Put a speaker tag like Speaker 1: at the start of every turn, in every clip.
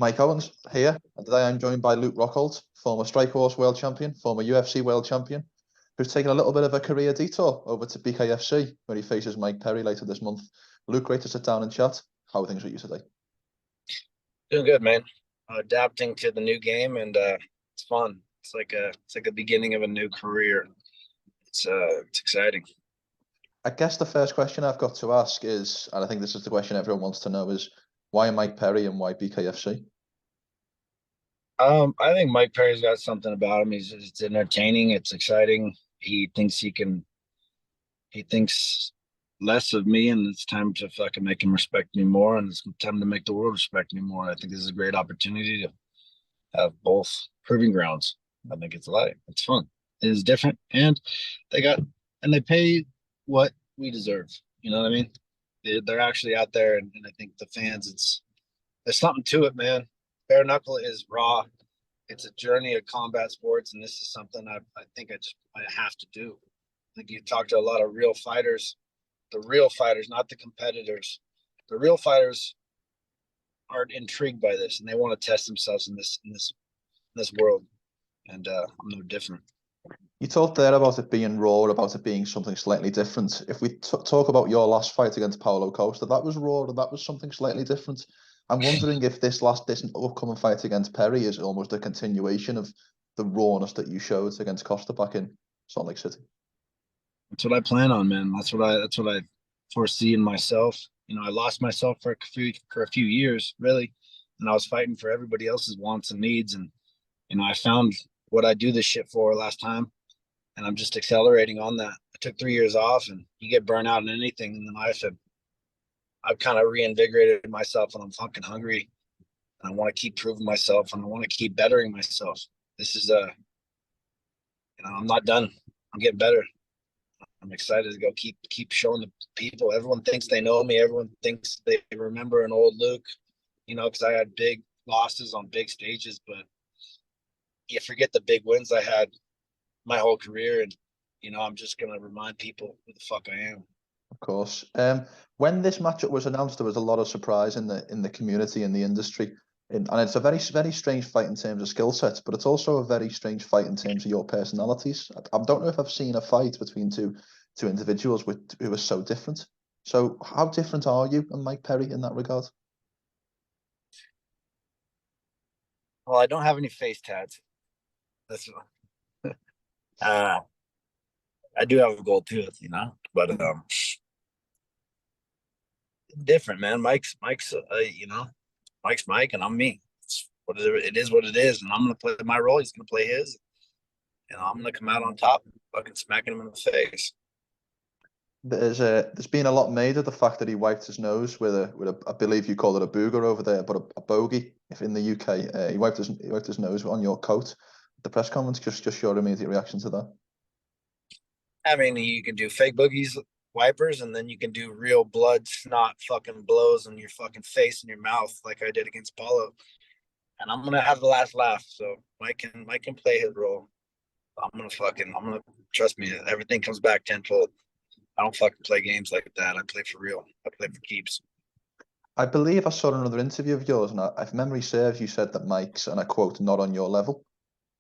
Speaker 1: Mike Owens here, and today I'm joined by Luke Rockhold, former Strikeforce world champion, former UFC world champion, who's taken a little bit of a career detour over to BKFC, where he faces Mike Perry later this month. Luke, great to sit down and chat. How are things with you today?
Speaker 2: Doing good, man. Adapting to the new game, and it's fun. It's like a beginning of a new career. It's exciting.
Speaker 1: I guess the first question I've got to ask is, and I think this is the question everyone wants to know, is why Mike Perry and why BKFC?
Speaker 2: I think Mike Perry's got something about him. It's entertaining. It's exciting. He thinks less of me, and it's time to fucking make him respect me more, and it's time to make the world respect me more. I think this is a great opportunity to have both proving grounds. I think it's fun. It is different, and they pay what we deserve. You know what I mean? They're actually out there, and I think the fans, there's something to it, man. Bare knuckle is raw. It's a journey of combat sports, and this is something I think I have to do. I think you talk to a lot of real fighters, the real fighters, not the competitors. The real fighters are intrigued by this, and they want to test themselves in this world. And I'm no different.
Speaker 1: You talked there about it being raw, about it being something slightly different. If we talk about your last fight against Paulo Costa, that was raw, and that was something slightly different. I'm wondering if this upcoming fight against Perry is almost a continuation of the rawness that you showed against Costa back in Salt Lake City.
Speaker 2: That's what I plan on, man. That's what I foresee in myself. You know, I lost myself for a few years, really, and I was fighting for everybody else's wants and needs. And you know, I found what I do this shit for last time, and I'm just accelerating on that. I took 3 years off, and you get burnt out in anything in life. And I've kind of reinvigorated myself, and I'm fucking hungry, and I want to keep proving myself, and I want to keep bettering myself. This is I'm not done. I'm getting better. I'm excited to go keep showing the people. Everyone thinks they know me. Everyone thinks they remember an old Luke, you know, because I had big losses on big stages, but you forget the big wins I had my whole career. And, you know, I'm just going to remind people who the fuck I am.
Speaker 1: Of course. When this matchup was announced, there was a lot of surprise in the community, in the industry. And it's a very, very strange fight in terms of skill sets, but it's also a very strange fight in terms of your personalities. I don't know if I've seen a fight between two individuals who are so different. So how different are you and Mike Perry in that regard?
Speaker 2: Well, I don't have any face tats. That's I do have a gold tooth, you know, but different, man. Mike's you know, Mike's Mike, and I'm me. It is what it is, and I'm gonna play my role. He's gonna play his, and I'm gonna come out on top, fucking smacking him in the face.
Speaker 1: There's been a lot made of the fact that he wiped his nose with a I believe you call it a booger over there, but a bogey. If in the UK, he wiped his nose on your coat. The press conference, just your immediate reaction to that.
Speaker 2: I mean, you can do fake boogies, wipers, and then you can do real blood snot fucking blows on your fucking face and your mouth, like I did against Paulo. And I'm gonna have the last laugh. So Mike can play his role. I'm gonna trust me. Everything comes back tenfold. I don't fucking play games like that. I play for real. I play for keeps.
Speaker 1: I believe I saw another interview of yours, and if memory serves, you said that Mike's, and I quote, not on your level.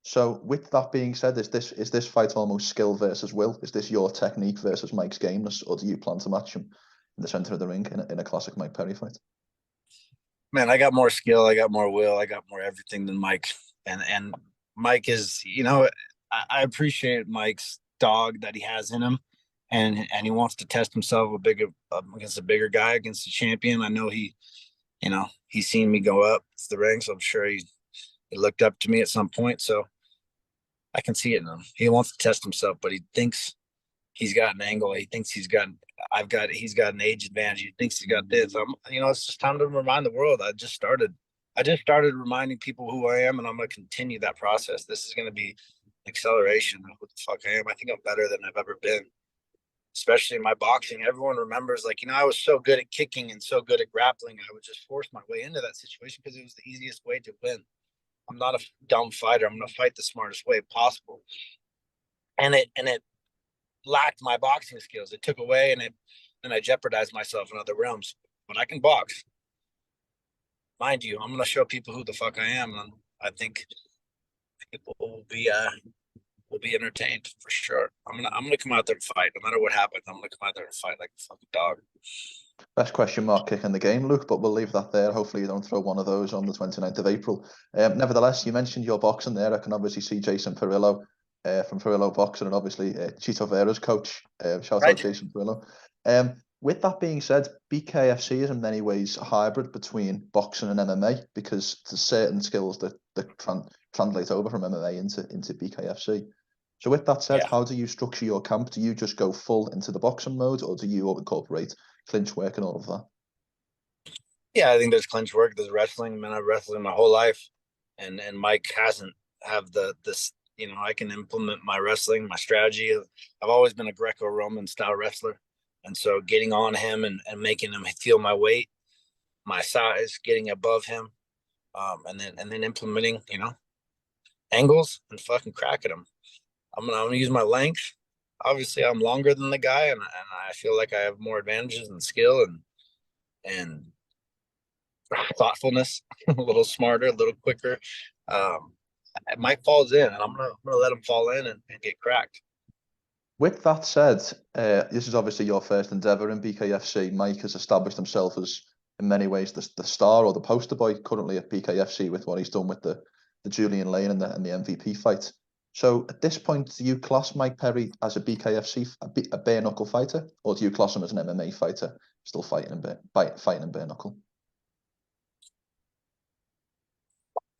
Speaker 1: So, with that being said, is this fight almost skill versus will? Is this your technique versus Mike's gameness, or do you plan to match him in the center of the ring in a classic Mike Perry fight?
Speaker 2: Man, I got more skill. I got more will. I got more everything than Mike. And Mike is, you know, I appreciate Mike's dog that he has in him, and he wants to test himself against a bigger guy, against the champion. I know he's seen me go up the ranks. So I'm sure he looked up to me at some point. So I can see it in him. He wants to test himself, but he thinks he's got an angle. He thinks he's got an age advantage. He thinks he's got this. It's just time to remind the world. I just started reminding people who I am, and I'm going to continue that process. This is going to be acceleration of who the fuck I am. I think I'm better than I've ever been, especially in my boxing. Everyone remembers, like, you know, I was so good at kicking and so good at grappling. I would just force my way into that situation because it was the easiest way to win. I'm not a dumb fighter. I'm going to fight the smartest way possible. And it lacked my boxing skills. It took away, and I jeopardized myself in other realms. But I can box. mind you, I'm gonna show people who the fuck I am, and I think people will be entertained for sure. I'm gonna come out there and fight, no matter what happens. I'm gonna come out there and fight like a fucking dog.
Speaker 1: Best question mark kick in the game, Luke, but we'll leave that there. Hopefully you don't throw one of those on the 29th of April. Nevertheless, you mentioned your boxing there. I can obviously see Jason Perillo from Perillo Boxing, and obviously Chito Vera's coach. Shout out
Speaker 2: Right?
Speaker 1: Jason Perillo. With that being said, BKFC is in many ways a hybrid between boxing and MMA, because there's certain skills that translate over from MMA into BKFC. So with that said,
Speaker 2: Yeah.
Speaker 1: how do you structure your camp? Do you just go full into the boxing mode, or do you incorporate clinch work and all of that?
Speaker 2: Yeah, I think there's clinch work, there's wrestling. Man, I've wrestled my whole life, and Mike hasn't have this. You know, I can implement my wrestling, my strategy. I've always been a Greco-Roman style wrestler, and so getting on him and making him feel my weight, my size, getting above him, and then implementing, you know, angles and fucking cracking him. I'm gonna use my length. Obviously, I'm longer than the guy, and I feel like I have more advantages and skill and thoughtfulness, a little smarter, a little quicker. Um, Mike falls in, and I'm gonna let him fall in and get cracked.
Speaker 1: With that said, this is obviously your first endeavour in BKFC. Mike has established himself as, in many ways, the star or the poster boy currently at BKFC with what he's done with the Julian Lane and the MVP fight. So at this point, do you class Mike Perry as a BKFC, a bare knuckle fighter, or do you class him as an MMA fighter, still fighting in bare knuckle?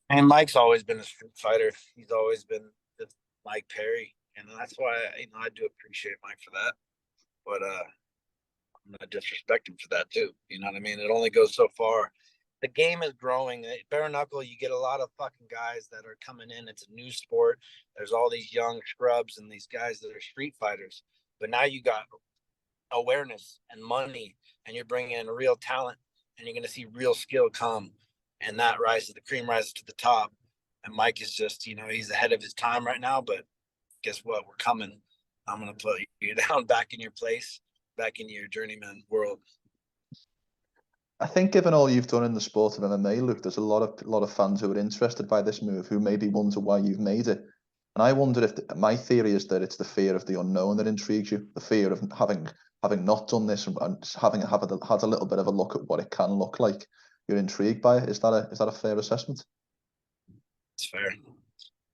Speaker 2: And Mike's always been a street fighter. He's always been the Mike Perry, and that's why I do appreciate Mike for that. But I'm not disrespect him for that too. You know what I mean? It only goes so far. The game is growing. Bare knuckle, you get a lot of fucking guys that are coming in. It's a new sport. There's all these young scrubs and these guys that are street fighters. But now you got awareness and money, and you're bringing in real talent, and you're going to see real skill come, and that rises, the cream rises to the top. And Mike is just, you know, he's ahead of his time right now, but guess what? We're coming. I'm going to put you down back in your place, back in your journeyman world.
Speaker 1: I think, given all you've done in the sport of MMA, Luke, there's a lot of fans who are interested by this move, who maybe wonder why you've made it. And I wonder if my theory is that it's the fear of the unknown that intrigues you, the fear of having not done this and having had a little bit of a look at what it can look like. You're intrigued by it. Is that a fair assessment?
Speaker 2: It's fair.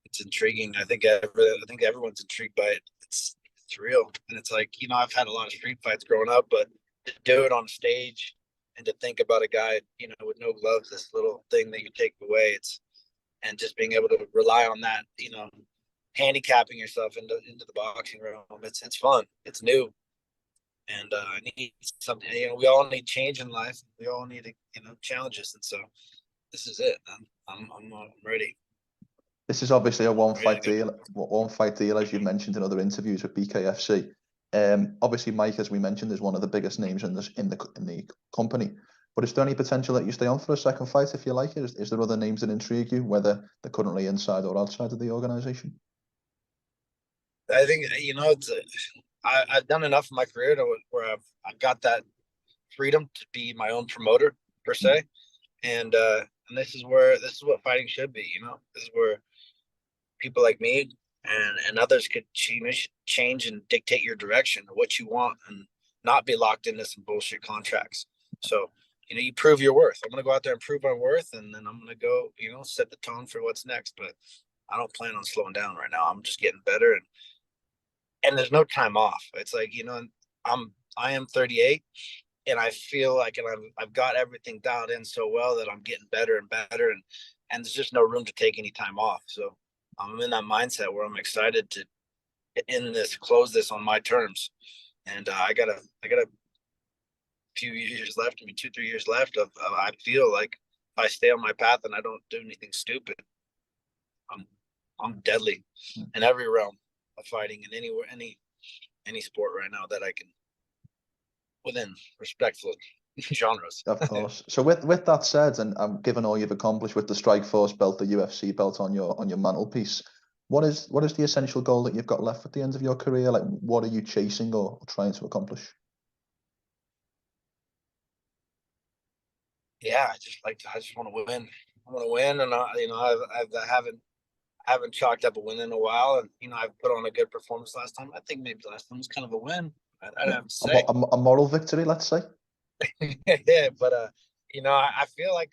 Speaker 2: It's intriguing. I think everyone's intrigued by it. It's real, and it's like, you know, I've had a lot of street fights growing up, but to do it on stage and to think about a guy, you know, with no gloves, this little thing that you take away, and just being able to rely on that, you know, handicapping yourself into the boxing realm. It's fun. It's new, and I need something. You know, we all need change in life. We all need, you know, challenges, and so this is it. I'm ready.
Speaker 1: This is obviously a
Speaker 2: I'm ready to go.
Speaker 1: one fight deal, as you've mentioned in other interviews with BKFC. Obviously, Mike, as we mentioned, is one of the biggest names in the company. But is there any potential that you stay on for a second fight if you like it? Is there other names that intrigue you, whether they're currently inside or outside of the organization?
Speaker 2: I think, you know, I've done enough in my career where I've got that freedom to be my own promoter per se, and this is what fighting should be. You know, this is where people like me and others could change and dictate your direction or what you want, and not be locked into some bullshit contracts. So, you know, you prove your worth. I'm gonna go out there and prove my worth, and then I'm gonna go, you know, set the tone for what's next. But I don't plan on slowing down right now. I'm just getting better, and there's no time off. It's like, you know, I am 38, and I feel like, and I've got everything dialed in so well that I'm getting better and better, and there's just no room to take any time off. So I'm in that mindset where I'm excited to close this on my terms, and I got a few years left. I mean, 2-3 years left of I feel like if I stay on my path and I don't do anything stupid, I'm I'm deadly in every realm of fighting in any sport right now that I can within respectful genres.
Speaker 1: Of course. So with that said, and given all you've accomplished with the Strikeforce belt, the UFC belt on your mantelpiece, what is the essential goal that you've got left at the end of your career? Like, what are you chasing or trying to accomplish?
Speaker 2: Yeah, I just want to win. I want to win, and I haven't chalked up a win in a while, and I've put on a good performance last time. I think maybe last time was kind of a win. I'd
Speaker 1: Yeah.
Speaker 2: have to say.
Speaker 1: A moral victory, let's say.
Speaker 2: Yeah, but I feel like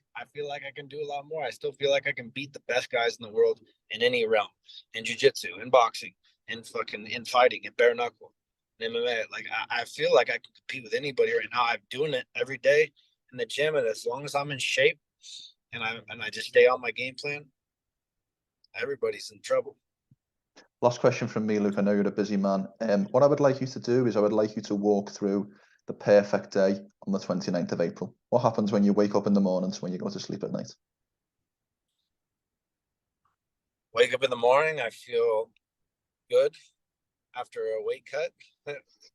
Speaker 2: I can do a lot more. I still feel like I can beat the best guys in the world in any realm, in jiu-jitsu, in boxing, in fighting, in bare knuckle, in MMA. Like I feel like I can compete with anybody right now. I'm doing it every day in the gym, and as long as I'm in shape and I just stay on my game plan, everybody's in trouble.
Speaker 1: Last question from me, Luke. I know you're a busy man. What I would like you to do is I would like you to walk through the perfect day on the 29th of April. What happens when you wake up in the morning to when you go to sleep at night?
Speaker 2: Wake up in the morning, I feel good after a weight cut.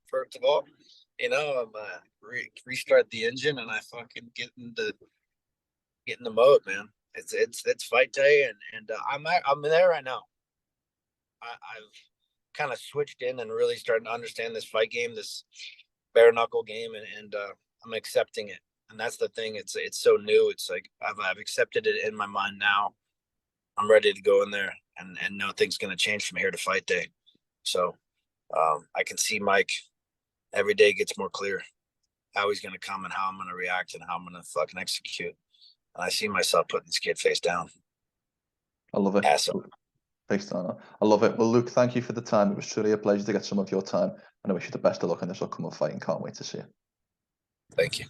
Speaker 2: First of all, I'm restart the engine and I fucking get in the mode, man. It's fight day and I'm there right now. I've kind of switched in and really starting to understand this fight game, this bare knuckle game, and I'm accepting it. And that's the thing. It's so new. It's like I've accepted it in my mind now. I'm ready to go in there and nothing's gonna change from here to fight day. So I can see Mike every day gets more clear how he's gonna come and how I'm gonna react and how I'm gonna fucking execute. And I see myself putting this kid face down.
Speaker 1: I love it.
Speaker 2: Ass up.
Speaker 1: Thanks, Dana. I love it. Well, Luke, thank you for the time. It was truly a pleasure to get some of your time, and I wish you the best of luck in this upcoming fight and can't wait to see it.
Speaker 2: Thank you.